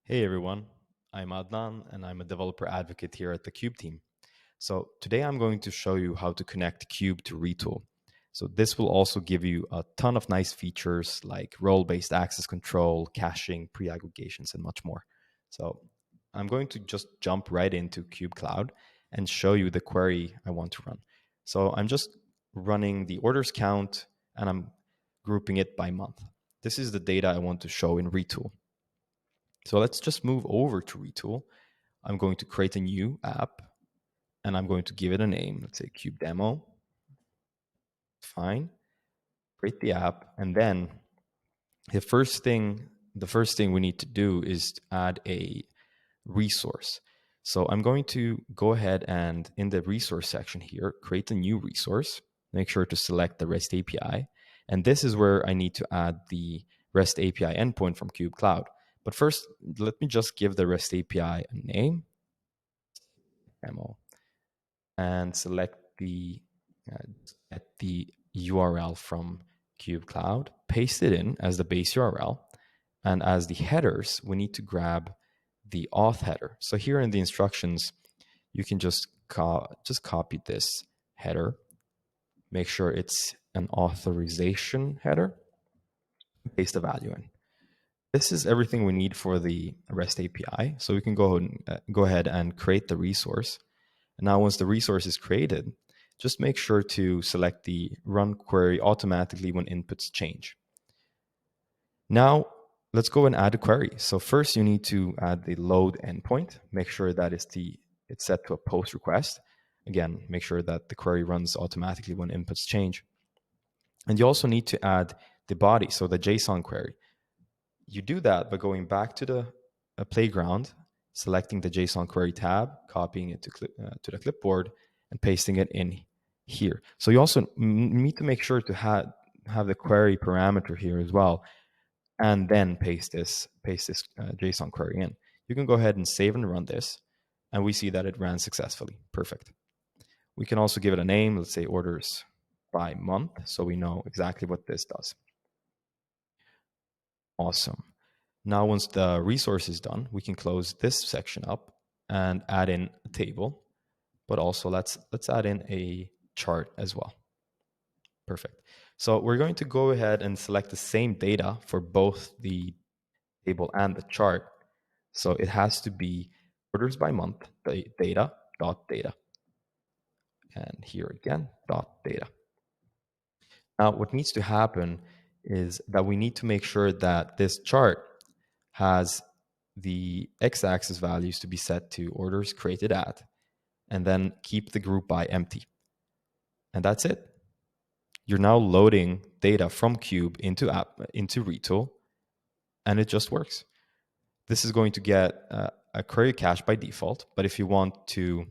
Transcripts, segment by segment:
Hey everyone, I'm Adnan and I'm a developer advocate here at the Cube team. So today I'm going to show you how to connect Cube to Retool. So this will also give you a ton of nice features like role-based access control, caching, pre-aggregations, and much more. So I'm going to just jump right into Cube Cloud and show you the query I want to run. So I'm just running the orders count and I'm grouping it by month. This is the data I want to show in Retool. So let's just move over to Retool. I'm going to create a new app and I'm going to give it a name. Let's say Cube Demo. Fine. Create the app. And then the first thing we need to do is to add a resource. So I'm going to go ahead and in the resource section here, create a new resource. Make sure to select the REST API. And this is where I need to add the REST API endpoint from Cube Cloud. But first, let me just give the REST API a name, demo, and select the URL from Cube Cloud, paste it in as the base URL, and as the headers, we need to grab the auth header. So here in the instructions, you can just copy this header, make sure it's an authorization header, and paste the value in. This is everything we need for the REST API. So we can go ahead and create the resource. And now once the resource is created, just make sure to select the run query automatically when inputs change. Now let's go and add a query. So first you need to add the load endpoint. Make sure that it's set to a post request. Again, make sure that the query runs automatically when inputs change. And you also need to add the body, so the JSON query. You do that by going back to the playground, selecting the JSON query tab, copying it to the clipboard, and pasting it in here. So you also need to make sure to have the query parameter here as well, and then paste this JSON query in. You can go ahead and save and run this, and we see that it ran successfully. Perfect. We can also give it a name, let's say orders by month, so we know exactly what this does. Awesome. Now, once the resource is done, we can close this section up and add in a table, but also let's add in a chart as well. Perfect. So we're going to go ahead and select the same data for both the table and the chart. So it has to be orders by month, data, dot data. And here again, dot data. Now, what needs to happen is that we need to make sure that this chart has the x-axis values to be set to orders created at, and then keep the group by empty. And that's it. You're now loading data from Cube into Retool, and it just works. This is going to get a query cache by default, but if you want to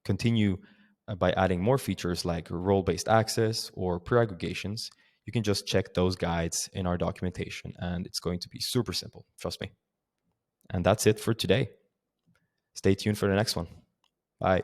continue by adding more features like role-based access or pre-aggregations, you can just check those guides in our documentation, and it's going to be super simple, trust me. And that's it for today. Stay tuned for the next one. Bye.